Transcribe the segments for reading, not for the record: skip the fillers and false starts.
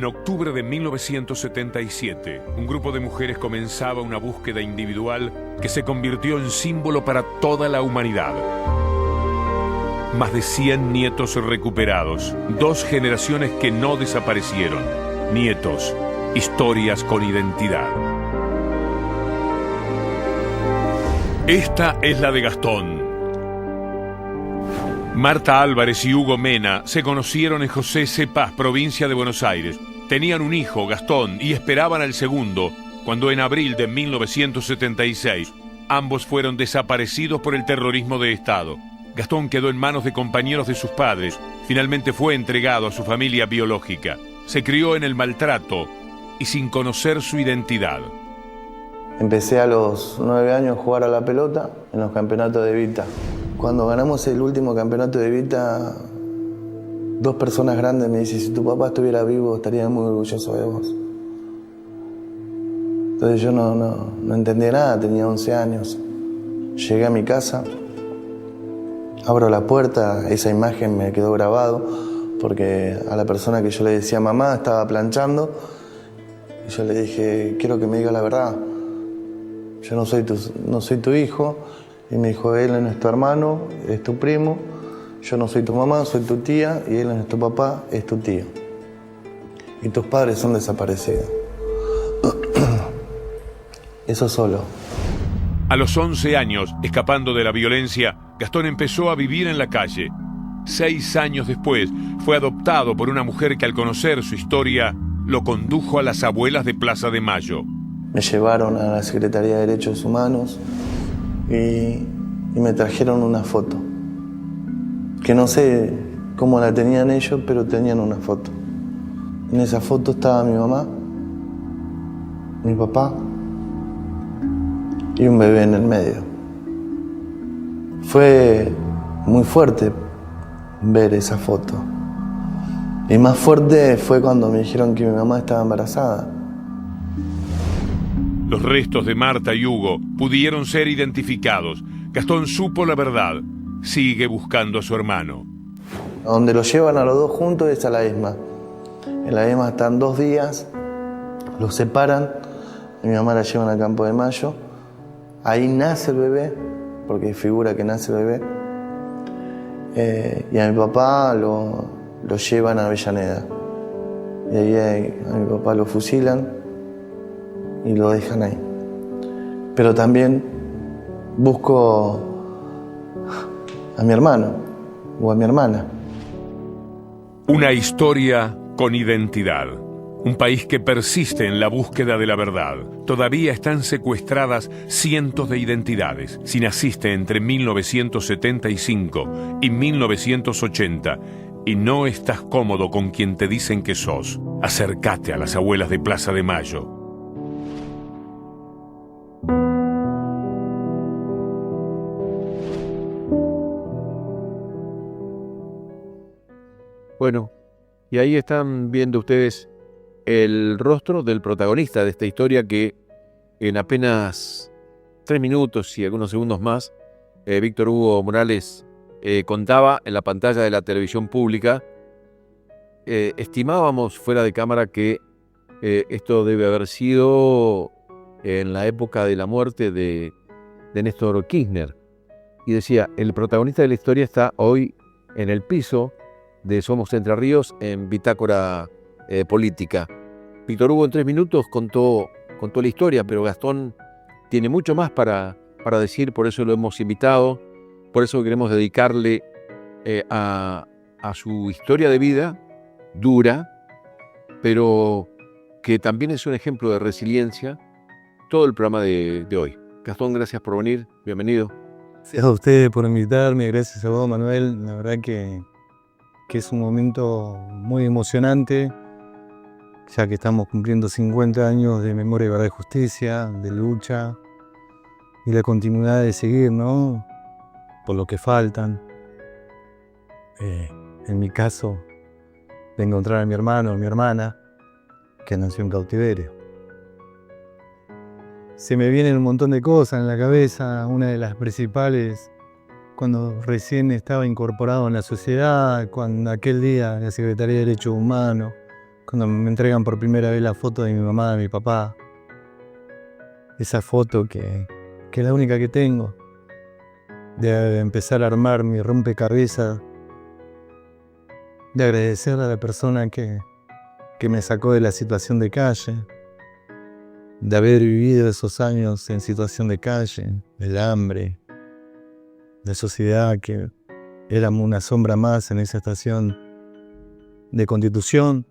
En octubre de 1977, un grupo de mujeres comenzaba una búsqueda individual que se convirtió en símbolo para toda la humanidad. Más de 100 nietos recuperados, 2 generaciones que no desaparecieron. Nietos, historias con identidad. Esta es la de Gastón. Marta Álvarez y Hugo Mena se conocieron en José C. Paz, provincia de Buenos Aires. Tenían un hijo, Gastón, y esperaban al segundo, cuando en abril de 1976 ambos fueron desaparecidos por el terrorismo de Estado. Gastón quedó en manos de compañeros de sus padres. Finalmente fue entregado a su familia biológica. Se crió en el maltrato y sin conocer su identidad. Empecé a los 9 años a jugar a la pelota en los campeonatos de Vita. Cuando ganamos el último campeonato de Vita, 2 personas grandes me dicen: si tu papá estuviera vivo, estaría muy orgulloso de vos. Entonces yo no entendía nada, tenía 11 años. Llegué a mi casa, abro la puerta, esa imagen me quedó grabado, porque a la persona que yo le decía mamá estaba planchando, y yo le dije: quiero que me diga la verdad, yo no soy tu hijo. Y me dijo: él no es tu hermano, es tu primo, yo no soy tu mamá, soy tu tía, y él no es tu papá, es tu tío. Y tus padres son desaparecidos. Eso solo. A los 11 años, escapando de la violencia, Gastón empezó a vivir en la calle. 6 años después, fue adoptado por una mujer que, al conocer su historia, lo condujo a las abuelas de Plaza de Mayo. Me llevaron a la Secretaría de Derechos Humanos y me trajeron una foto. Que no sé cómo la tenían ellos, pero tenían una foto. En esa foto estaba mi mamá, mi papá y un bebé en el medio. Fue muy fuerte ver esa foto. Y más fuerte fue cuando me dijeron que mi mamá estaba embarazada. Los restos de Marta y Hugo pudieron ser identificados. Gastón supo la verdad. Sigue buscando a su hermano. Donde los llevan a los 2 juntos es a la ESMA. En la ESMA están 2 días, los separan, y mi mamá la llevan al Campo de Mayo. Ahí nace el bebé, porque figura que nace el bebé. Y a mi papá lo llevan a Avellaneda. Y ahí a mi papá lo fusilan y lo dejan ahí. Pero también busco a mi hermano o a mi hermana. Una historia con identidad. Un país que persiste en la búsqueda de la verdad. Todavía están secuestradas cientos de identidades. Si naciste entre 1975 y 1980 y no estás cómodo con quien te dicen que sos, acércate a las abuelas de Plaza de Mayo. Bueno, y ahí están viendo ustedes el rostro del protagonista de esta historia que en apenas 3 minutos y algunos segundos más, Víctor Hugo Morales contaba en la pantalla de la televisión pública. Estimábamos fuera de cámara que esto debe haber sido en la época de la muerte de Néstor Kirchner. Y decía, el protagonista de la historia está hoy en el piso de Somos Entre Ríos en Bitácora Política. Víctor Hugo en 3 minutos contó la historia, pero Gastón tiene mucho más para decir, por eso lo hemos invitado, por eso queremos dedicarle a su historia de vida, dura, pero que también es un ejemplo de resiliencia, todo el programa de hoy. Gastón, gracias por venir, bienvenido. Gracias a ustedes por invitarme, gracias a vos, Manuel. La verdad que es un momento muy emocionante, ya que estamos cumpliendo 50 años de Memoria, Verdad y Justicia, de lucha y la continuidad de seguir, ¿no? Por lo que faltan. En mi caso, de encontrar a mi hermano o mi hermana, que nació en cautiverio. Se me vienen un montón de cosas en la cabeza, una de las principales, cuando recién estaba incorporado en la sociedad, cuando aquel día la Secretaría de Derechos Humanos cuando me entregan por primera vez la foto de mi mamá, de mi papá. Esa foto que es la única que tengo. De empezar a armar mi rompecabezas. De agradecerle a la persona que me sacó de la situación de calle. De haber vivido esos años en situación de calle, del hambre, de sociedad, que éramos una sombra más en esa estación de Constitución.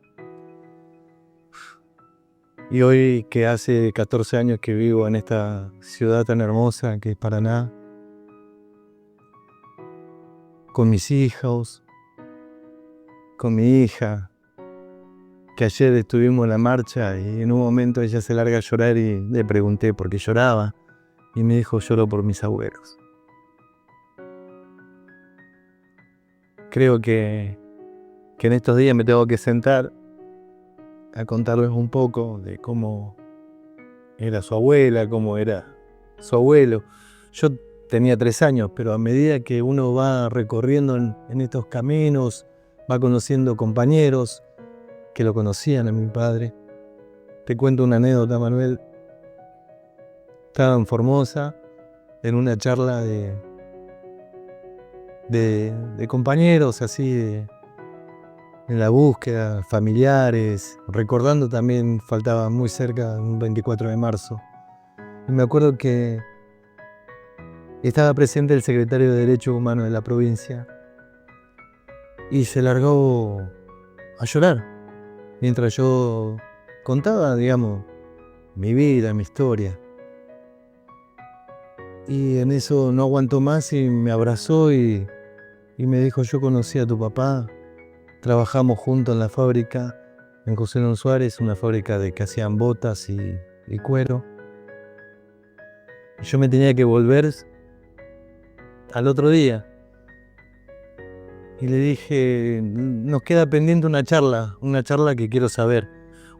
Y hoy, que hace 14 años que vivo en esta ciudad tan hermosa que es Paraná, con mis hijos, con mi hija, que ayer estuvimos en la marcha y en un momento ella se larga a llorar y le pregunté por qué lloraba y me dijo: lloro por mis abuelos. Creo que en estos días me tengo que sentar a contarles un poco de cómo era su abuela, cómo era su abuelo. Yo tenía 3 años, pero a medida que uno va recorriendo en estos caminos, va conociendo compañeros que lo conocían a mi padre. Te cuento una anécdota, Manuel. Estaba en Formosa, en una charla de compañeros, así, en la búsqueda, familiares, recordando también, faltaba muy cerca, un 24 de marzo. Y me acuerdo que estaba presente el secretario de Derechos Humanos de la provincia y se largó a llorar mientras yo contaba, digamos, mi vida, mi historia. Y en eso no aguantó más y me abrazó y me dijo: yo conocí a tu papá, trabajamos juntos en la fábrica, en José León Suárez, una fábrica de que hacían botas y cuero. Y yo me tenía que volver al otro día. Y le dije: nos queda pendiente una charla que quiero saber,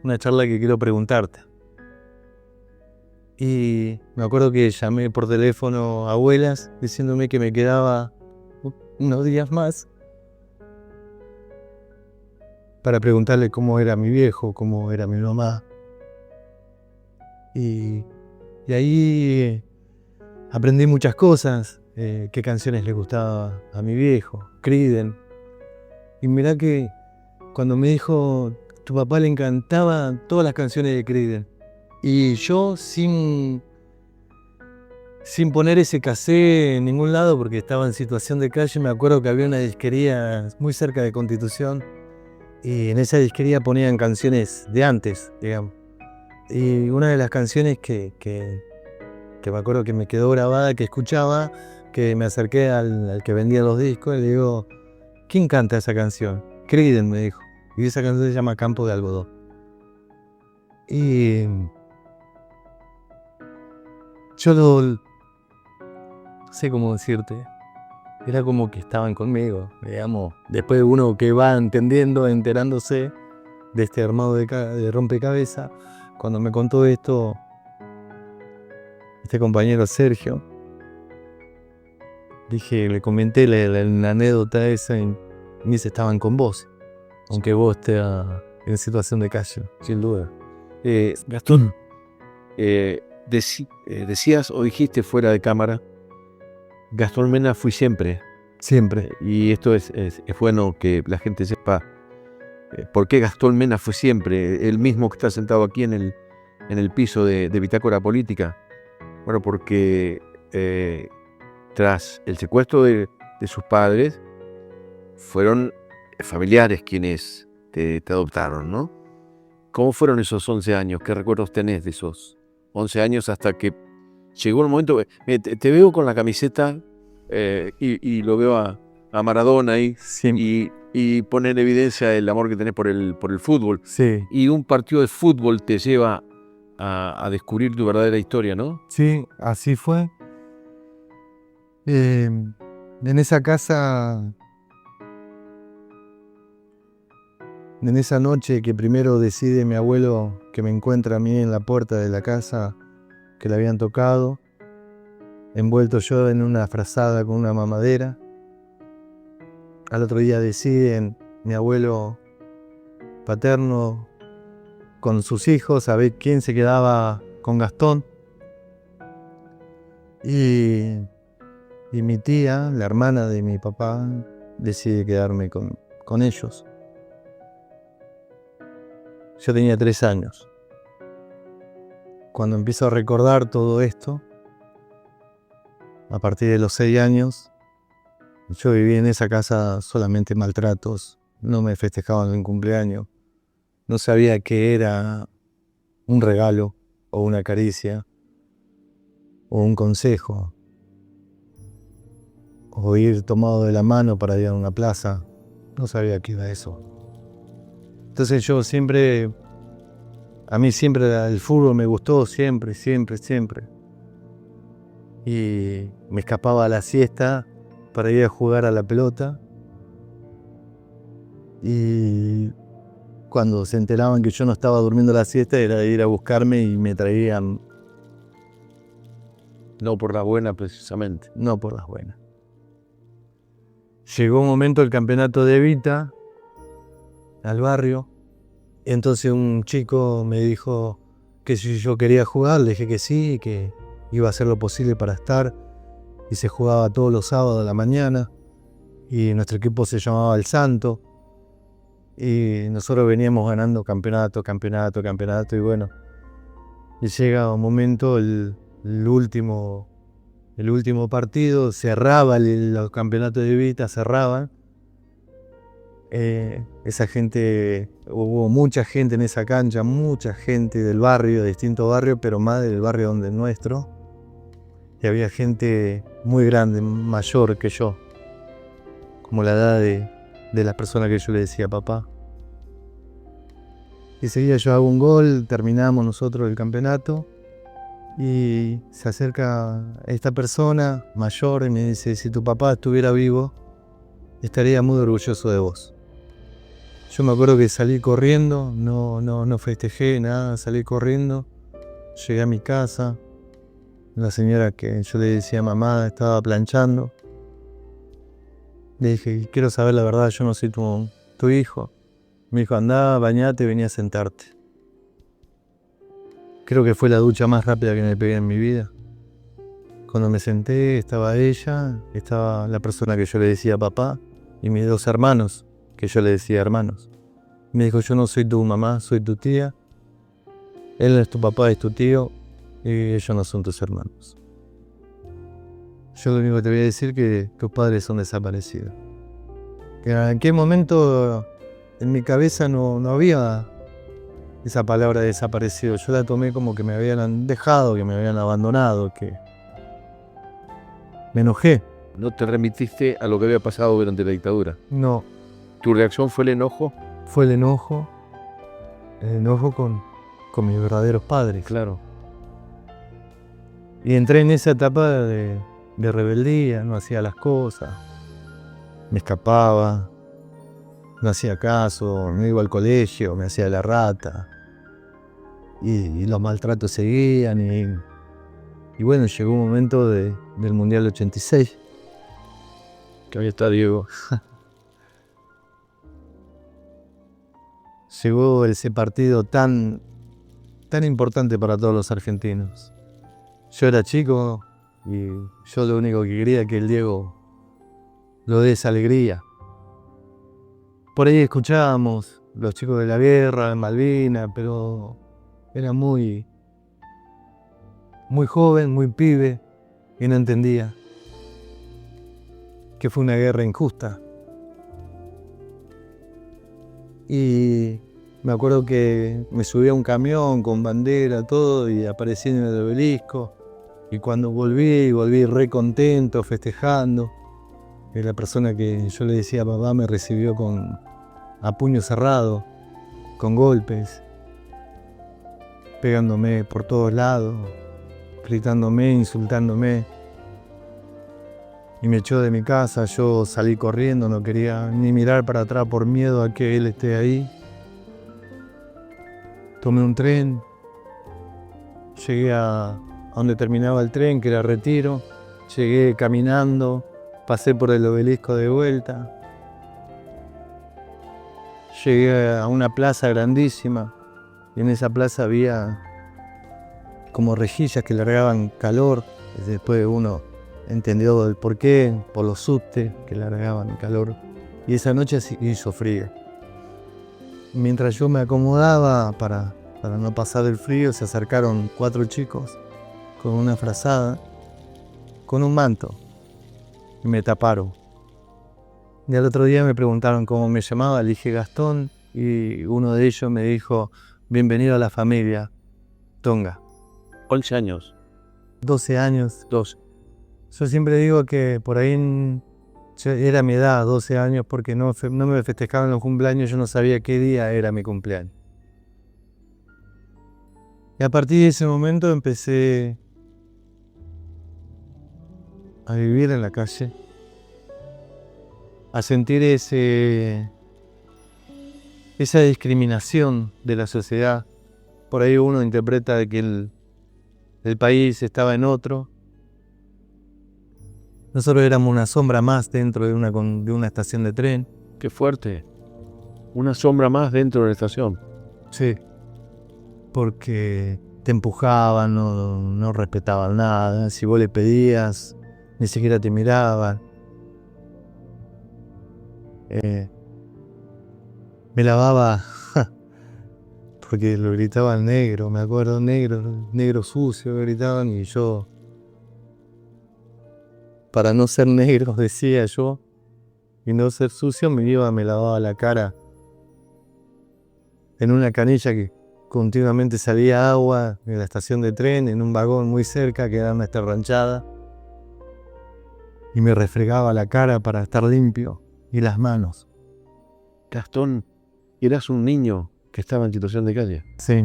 una charla que quiero preguntarte. Y me acuerdo que llamé por teléfono a abuelas diciéndome que me quedaba unos días más para preguntarle cómo era mi viejo, cómo era mi mamá. Y ahí aprendí muchas cosas. Qué canciones le gustaba a mi viejo, Creedence. Y mirá que cuando me dijo: tu papá le encantaban todas las canciones de Creedence. Y yo sin poner ese cassette en ningún lado, porque estaba en situación de calle, me acuerdo que había una disquería muy cerca de Constitución. Y en esa disquería ponían canciones de antes, digamos. Y una de las canciones que me acuerdo que me quedó grabada, que escuchaba, que me acerqué al que vendía los discos y le digo: ¿quién canta esa canción? Creedence, me dijo. Y esa canción se llama Campo de Algodón. Y yo no sé cómo decirte. Era como que estaban conmigo, digamos. Después uno que va enterándose de este armado de rompecabezas, cuando me contó esto este compañero Sergio, le comenté la anécdota esa y me dice: estaban con vos, aunque vos estés en situación de calle, sin duda. Gastón, decías o dijiste fuera de cámara: Gastón Mena fui siempre. Siempre. Y esto es bueno que la gente sepa por qué Gastón Mena fue siempre, el mismo que está sentado aquí en el piso de Bitácora Política. Bueno, porque tras el secuestro de sus padres, fueron familiares quienes te adoptaron, ¿no? ¿Cómo fueron esos 11 años? ¿Qué recuerdos tenés de esos 11 años hasta que llegó el momento? Te veo con la camiseta y lo veo a Maradona ahí, Sí. y pone en evidencia el amor que tenés por el fútbol. Sí. Y un partido de fútbol te lleva a descubrir tu verdadera historia, ¿no? Sí, así fue. En esa casa, en esa noche que primero decide mi abuelo que me encuentra a mí en la puerta de la casa que le habían tocado, envuelto yo en una frazada con una mamadera. Al otro día deciden mi abuelo paterno con sus hijos a ver quién se quedaba con Gastón. Y mi tía, la hermana de mi papá, decide quedarme con ellos. Yo tenía 3 años. Cuando empiezo a recordar todo esto, a partir de los 6 años, yo viví en esa casa solamente maltratos, no me festejaban un cumpleaños, no sabía qué era un regalo o una caricia o un consejo o ir tomado de la mano para ir a una plaza, no sabía qué era eso. Entonces a mí siempre el fútbol me gustó, siempre. Y me escapaba a la siesta para ir a jugar a la pelota. Y cuando se enteraban que yo no estaba durmiendo la siesta, era ir a buscarme y me traían. No por la buena, precisamente. No por las buenas. Llegó un momento del campeonato de Evita al barrio. Entonces un chico me dijo que si yo quería jugar, le dije que sí, que iba a hacer lo posible para estar. Y se jugaba todos los sábados a la mañana. Y nuestro equipo se llamaba El Santo. Y nosotros veníamos ganando campeonato. Y bueno, y llega un momento, el último partido, cerraba los campeonatos de Evita, cerraban. Esa gente, hubo mucha gente en esa cancha, mucha gente del barrio, de distintos barrios, pero más del barrio donde es nuestro. Y había gente muy grande, mayor que yo, como la edad de las personas que yo le decía papá. Y seguía, yo hago un gol, terminamos nosotros el campeonato y se acerca esta persona mayor y me dice: si tu papá estuviera vivo, estaría muy orgulloso de vos. Yo me acuerdo que salí corriendo, no festejé nada, salí corriendo, llegué a mi casa, la señora que yo le decía mamá estaba planchando. Le dije: quiero saber la verdad, yo no soy tu hijo. Me dijo: andá, bañate, vení a sentarte. Creo que fue la ducha más rápida que me pegué en mi vida. Cuando me senté, estaba ella, estaba la persona que yo le decía papá y mis 2 hermanos, que yo le decía hermanos. Me dijo: yo no soy tu mamá, soy tu tía. Él es tu papá, es tu tío, y ellos no son tus hermanos. Yo lo único que te voy a decir es que tus padres son desaparecidos. Que en aquel momento en mi cabeza no había esa palabra desaparecido. Yo la tomé como que me habían dejado, que me habían abandonado, que me enojé. ¿No te remitiste a lo que había pasado durante la dictadura? No, ¿Tu reacción fue el enojo? fue el enojo con mis verdaderos padres. Claro. Y entré en esa etapa de rebeldía, no hacía las cosas, me escapaba, no hacía caso, no iba al colegio, me hacía la rata. Y los maltratos seguían y bueno, llegó un momento del Mundial 86. Que ahí está Diego. Llegó ese partido tan importante para todos los argentinos. Yo era chico y yo lo único que quería es que el Diego lo dé esa alegría. Por ahí escuchábamos los chicos de la guerra, de Malvinas, pero era muy joven, muy pibe, y no entendía que fue una guerra injusta. Y me acuerdo que me subí a un camión con bandera, todo, y aparecí en el obelisco. Y cuando volví re contento, festejando. Y la persona que yo le decía papá me recibió a puño cerrado, con golpes, pegándome por todos lados, gritándome, insultándome. Y me echó de mi casa. Yo salí corriendo, no quería ni mirar para atrás por miedo a que él esté ahí. Tomé un tren, llegué a donde terminaba el tren, que era Retiro. Llegué caminando, pasé por el obelisco de vuelta. llegué a una plaza grandísima y en esa plaza había como rejillas que largaban calor. Después uno entendió el porqué, por los subtes que largaban calor. Y esa noche hizo frío. Mientras yo me acomodaba para no pasar el frío, se acercaron 4 chicos con una frazada, con un manto, y me taparon. Y al otro día me preguntaron cómo me llamaba, le dije Gastón, y uno de ellos me dijo, bienvenido a la familia Tonga. 11 años. 12 años. 12. Yo siempre digo que por ahí era mi edad, 12 años, porque no me festejaban los cumpleaños, yo no sabía qué día era mi cumpleaños. Y a partir de ese momento empecé a vivir en la calle, a sentir esa discriminación de la sociedad. Por ahí uno interpreta de que el país estaba en otro. Nosotros éramos una sombra más dentro de una estación de tren. Qué fuerte. Una sombra más dentro de la estación. Sí. Porque te empujaban, no respetaban nada. Si vos le pedías, ni siquiera te miraban. Me lavaba porque lo gritaban negro, me acuerdo, negro sucio, gritaban, y yo, para no ser negro, decía yo, y no ser sucio, me lavaba la cara en una canilla que continuamente salía agua de la estación de tren, en un vagón muy cerca que era una ranchada, y me refregaba la cara para estar limpio, y las manos. Gastón, eras un niño que estaba en situación de calle. Sí.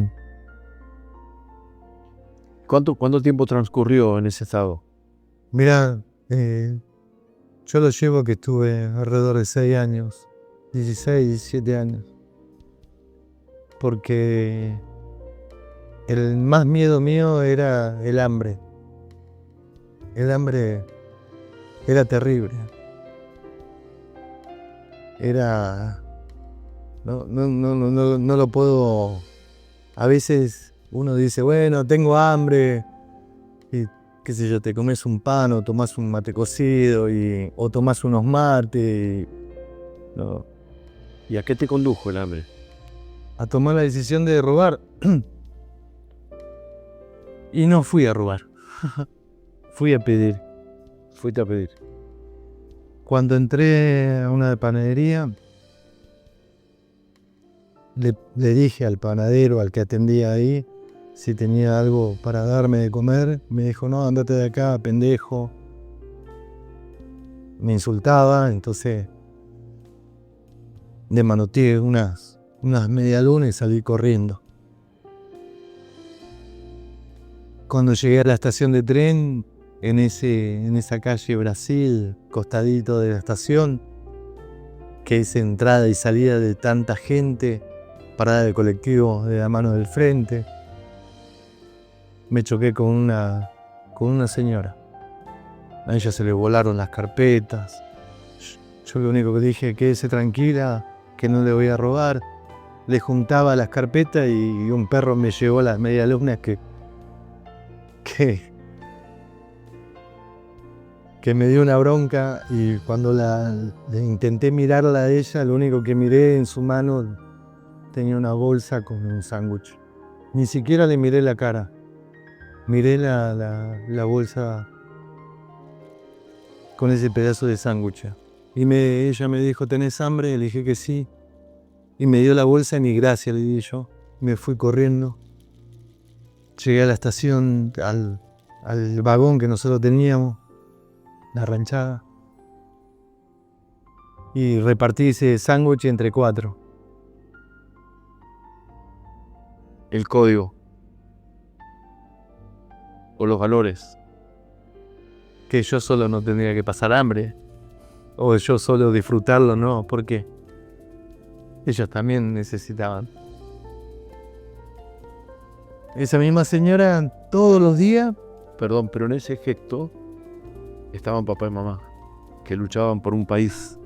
¿Cuánto tiempo transcurrió en ese estado? Mira, yo lo llevo que estuve alrededor de 6 años, 16, 17 años. Porque el más miedo mío era el hambre. El hambre era terrible. Era... No lo puedo... A veces uno dice, bueno, tengo hambre, y qué sé yo, te comes un pan o tomás un mate cocido o tomás unos mates. No. ¿Y a qué te condujo el hambre? A tomar la decisión de robar. Y no fui a robar. Fui a pedir. Fuiste a pedir. Cuando entré a una panadería, le dije al panadero, al que atendía ahí, si tenía algo para darme de comer. Me dijo, no, andate de acá, pendejo. Me insultaba, entonces le manoteé unas medialunas y salí corriendo. Cuando llegué a la estación de tren, en esa calle Brasil, costadito de la estación, que es entrada y salida de tanta gente, parada de colectivo de la mano del frente, me choqué con una señora. A ella se le volaron las carpetas. Yo lo único que dije, quédese tranquila, que no le voy a robar. Le juntaba las carpetas y un perro me llevó las medialunas que me dio una bronca, y cuando le intenté mirarla a ella, lo único que miré en su mano tenía una bolsa con un sándwich. Ni siquiera le miré la cara. Miré la bolsa con ese pedazo de sándwich. Y ella me dijo, ¿tenés hambre? Le dije que sí. Y me dio la bolsa y ni gracias le di yo. Me fui corriendo. Llegué a la estación, al vagón que nosotros teníamos, la ranchada. Y repartí ese sándwich entre 4. El código. O los valores. Que yo solo no tendría que pasar hambre. O yo solo disfrutarlo, no. ¿Por qué? Ellos también necesitaban. Esa misma señora todos los días... Perdón, pero en ese gesto estaban papá y mamá, que luchaban por un país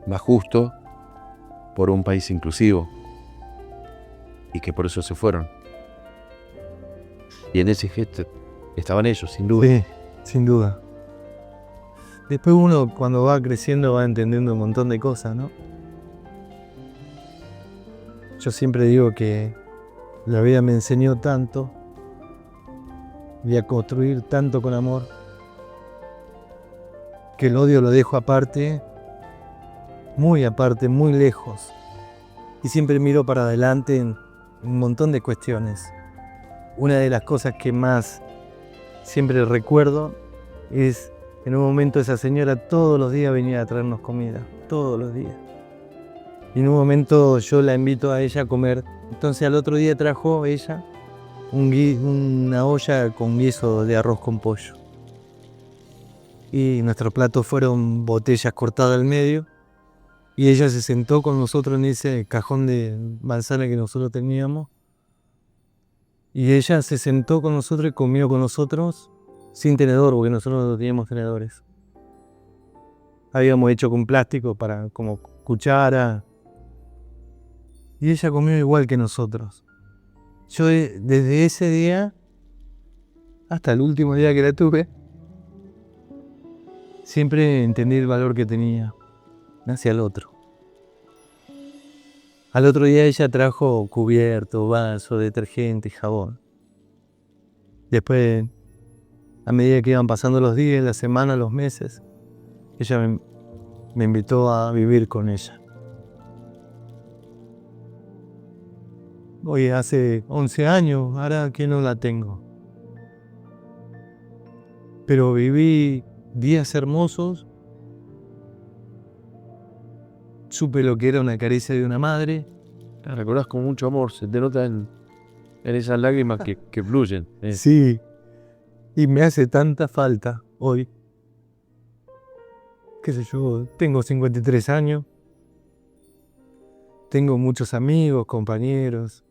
más justo, por un país inclusivo y que por eso se fueron. Y en ese gesto estaban ellos, sin duda. Sí, sin duda. Después uno cuando va creciendo va entendiendo un montón de cosas, ¿no? Yo siempre digo que la vida me enseñó tanto, voy a construir tanto con amor, que el odio lo dejo aparte, muy lejos. Y siempre miro para adelante en un montón de cuestiones. Una de las cosas que más siempre recuerdo es en un momento esa señora todos los días venía a traernos comida, todos los días. Y en un momento yo la invito a ella a comer. Entonces al otro día trajo ella una olla con guiso de arroz con pollo. Y nuestros platos fueron botellas cortadas al medio. Y ella se sentó con nosotros en ese cajón de manzana que nosotros teníamos. Y ella se sentó con nosotros y comió con nosotros sin tenedor, porque nosotros no teníamos tenedores. Habíamos hecho con plástico para como cuchara. Y ella comió igual que nosotros. Yo desde ese día hasta el último día que la tuve, siempre entendí el valor que tenía hacia el otro. Al otro día ella trajo cubierto, vaso, detergente, jabón. Después, a medida que iban pasando los días, las semanas, los meses, ella me invitó a vivir con ella. Hoy hace 11 años, ahora que no la tengo. Pero viví días hermosos. Supe lo que era una caricia de una madre. La recordás con mucho amor, se te nota en esas lágrimas que fluyen. Sí, y me hace tanta falta hoy. Qué sé yo, tengo 53 años. Tengo muchos amigos, compañeros.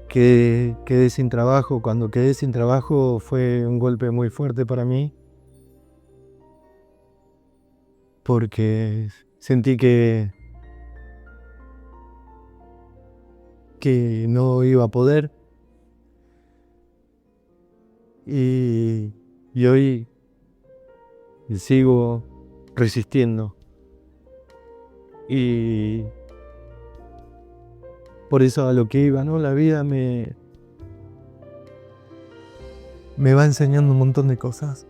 Quedé sin trabajo. Cuando quedé sin trabajo fue un golpe muy fuerte para mí. Porque sentí que no iba a poder. Y hoy sigo resistiendo. Y por eso a lo que iba, ¿no? La vida me va enseñando un montón de cosas.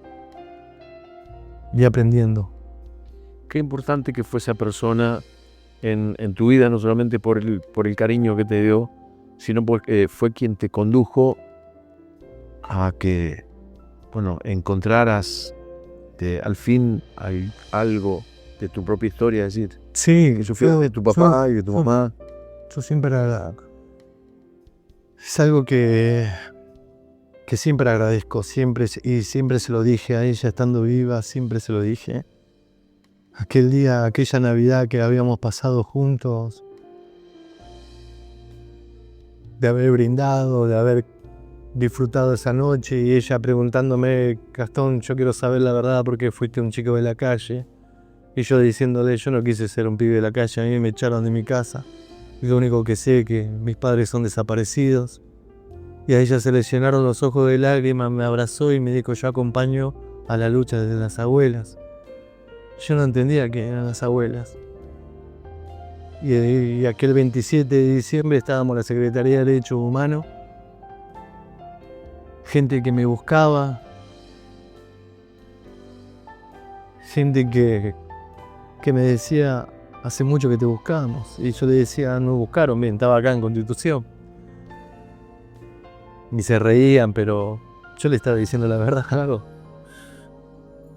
Y aprendiendo. Qué importante que fue esa persona en tu vida, no solamente por el cariño que te dio, sino porque fue quien te condujo a que, encontraras al fin algo de tu propia historia, es decir, Sí, que sufrió de tu papá y de tu mamá. Yo siempre es algo que siempre agradezco, siempre se lo dije a ella estando viva, siempre se lo dije. Aquel día, aquella Navidad que habíamos pasado juntos, de haber brindado, de haber disfrutado esa noche y ella preguntándome, Gastón, yo quiero saber la verdad porque fuiste un chico de la calle. Y yo diciéndole, yo no quise ser un pibe de la calle, a mí me echaron de mi casa. Y lo único que sé es que mis padres son desaparecidos. Y a ella se le llenaron los ojos de lágrimas, me abrazó y me dijo, yo acompaño a la lucha de las abuelas. Yo no entendía qué eran las abuelas. Y aquel 27 de diciembre estábamos en la Secretaría de Derechos Humanos. Gente que me buscaba. Gente que me decía, hace mucho que te buscábamos. Y yo le decía, no me buscaron, bien, estaba acá en Constitución. Y se reían, pero yo le estaba diciendo la verdad, claro.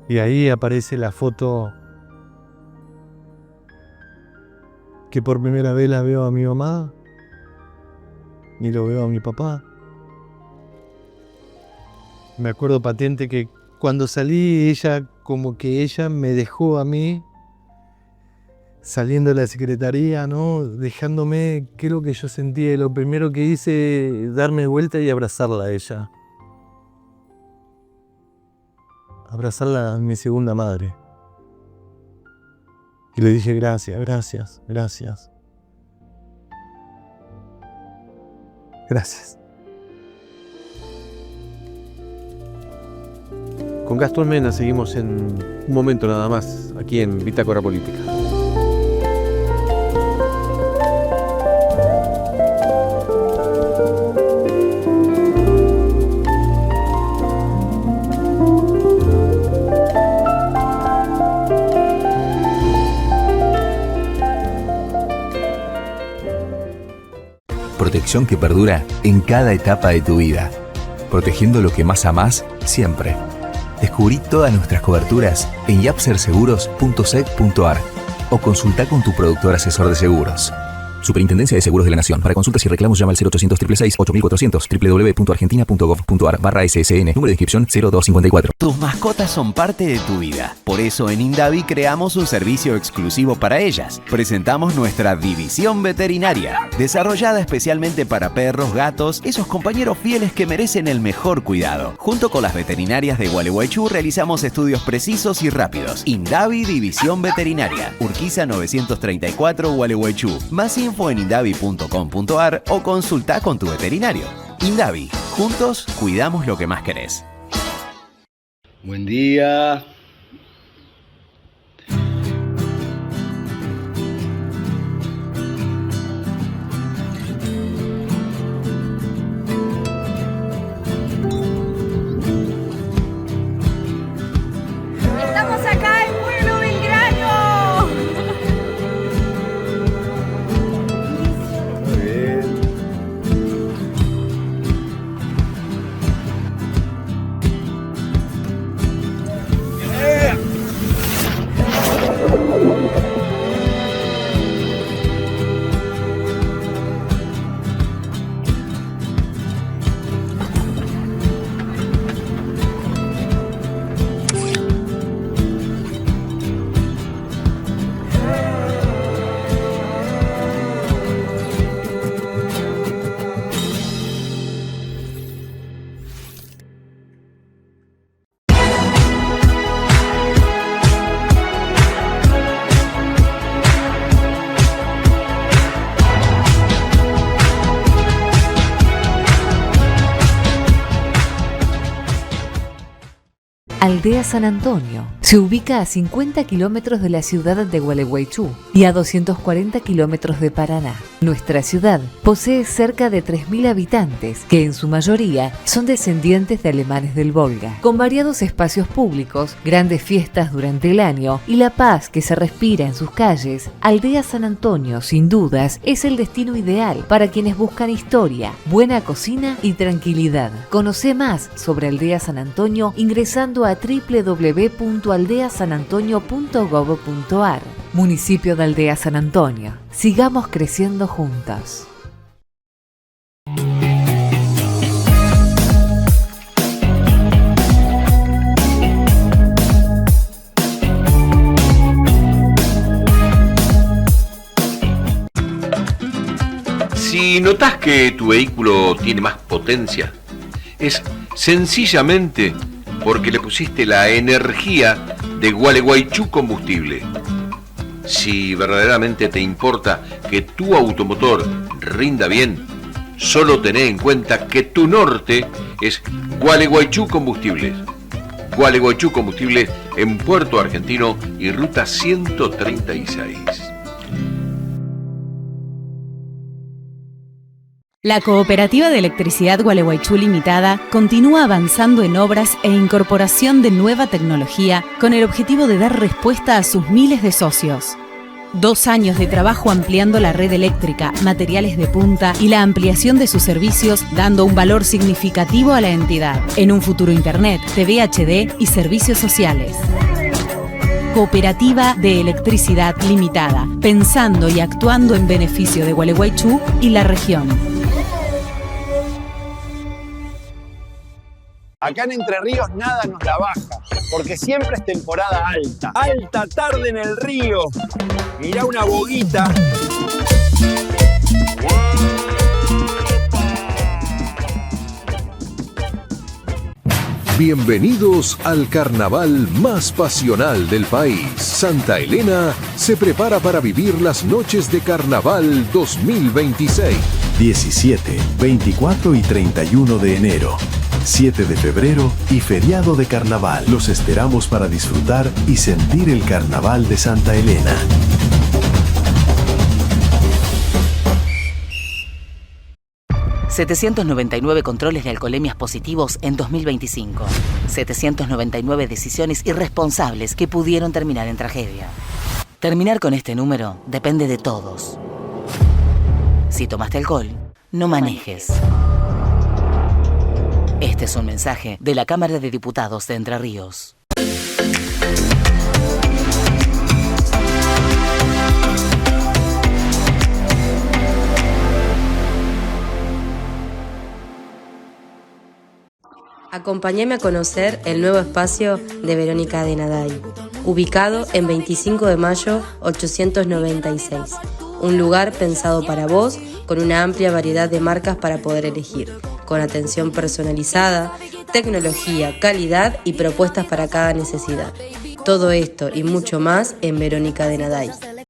Y ahí aparece la foto que por primera vez la veo a mi mamá y lo veo a mi papá. Me acuerdo patente que cuando salí ella me dejó a mí saliendo de la secretaría, ¿no? Dejándome, ¿qué es lo que yo sentía? Lo primero que hice, darme vuelta y abrazarla a ella. Abrazarla a mi segunda madre. Y le dije gracias, gracias, gracias. Gracias. Con Gastón Mena seguimos en un momento nada más, aquí en Bitácora Política. Protección que perdura en cada etapa de tu vida, protegiendo lo que más amás siempre. Descubrí todas nuestras coberturas en yapserseguros.sec.ar o consulta con tu productor asesor de seguros. Superintendencia de Seguros de la Nación. Para consultas y reclamos llama al 0800 666 8400 www.argentina.gov.ar/ssn. Número de inscripción 0254. Tus mascotas son parte de tu vida. Por eso en Indavi creamos un servicio exclusivo para ellas. Presentamos nuestra división veterinaria, desarrollada especialmente para perros, gatos, esos compañeros fieles que merecen el mejor cuidado. Junto con las veterinarias de Gualeguaychú realizamos estudios precisos y rápidos. Indavi División Veterinaria. Urquiza 934 Gualeguaychú. Más info en indavi.com.ar o consulta con tu veterinario. Indavi, juntos cuidamos lo que más querés. Buen día. Estamos acá en Pueblo Belgrano. Muy bien. Aldea San Antonio se ubica a 50 kilómetros de la ciudad de Gualeguaychú y a 240 kilómetros de Paraná. Nuestra ciudad posee cerca de 3.000 habitantes, que en su mayoría son descendientes de alemanes del Volga, con variados espacios públicos, grandes fiestas durante el año y la paz que se respira en sus calles. Aldea San Antonio, sin dudas, es el destino ideal para quienes buscan historia, buena cocina y tranquilidad. Conoce más sobre Aldea San Antonio ingresando a www.aldeasanantonio.gov.ar. Municipio de Aldea San Antonio. Sigamos creciendo juntos. Si notas que tu vehículo tiene más potencia, es sencillamente porque le pusiste la energía de Gualeguaychú Combustible. Si verdaderamente te importa que tu automotor rinda bien, solo tené en cuenta que tu norte es Gualeguaychú Combustibles. Gualeguaychú Combustibles en Puerto Argentino y Ruta 136. La Cooperativa de Electricidad Gualeguaychú Limitada continúa avanzando en obras e incorporación de nueva tecnología con el objetivo de dar respuesta a sus miles de socios. 2 años de trabajo ampliando la red eléctrica, materiales de punta y la ampliación de sus servicios, dando un valor significativo a la entidad. En un futuro Internet, TV HD y servicios sociales. Cooperativa de Electricidad Limitada, pensando y actuando en beneficio de Gualeguaychú y la región. Acá en Entre Ríos nada nos la baja, porque siempre es temporada alta. Alta tarde en el río. Mirá una boguita. Bienvenidos al carnaval más pasional del país. Santa Elena se prepara para vivir las noches de carnaval 2026. 17, 24 y 31 de enero. 7 de febrero y feriado de carnaval. Los esperamos para disfrutar y sentir el carnaval de Santa Elena. ...799 controles de alcoholemias positivos en 2025. 799 decisiones irresponsables que pudieron terminar en tragedia. Terminar con este número depende de todos. Si tomaste alcohol, no manejes. Este es un mensaje de la Cámara de Diputados de Entre Ríos. Acompáñame a conocer el nuevo espacio de Verónica de Naday, ubicado en 25 de mayo 896. Un lugar pensado para vos, con una amplia variedad de marcas para poder elegir, con atención personalizada, tecnología, calidad y propuestas para cada necesidad. Todo esto y mucho más en Verónica de Naday.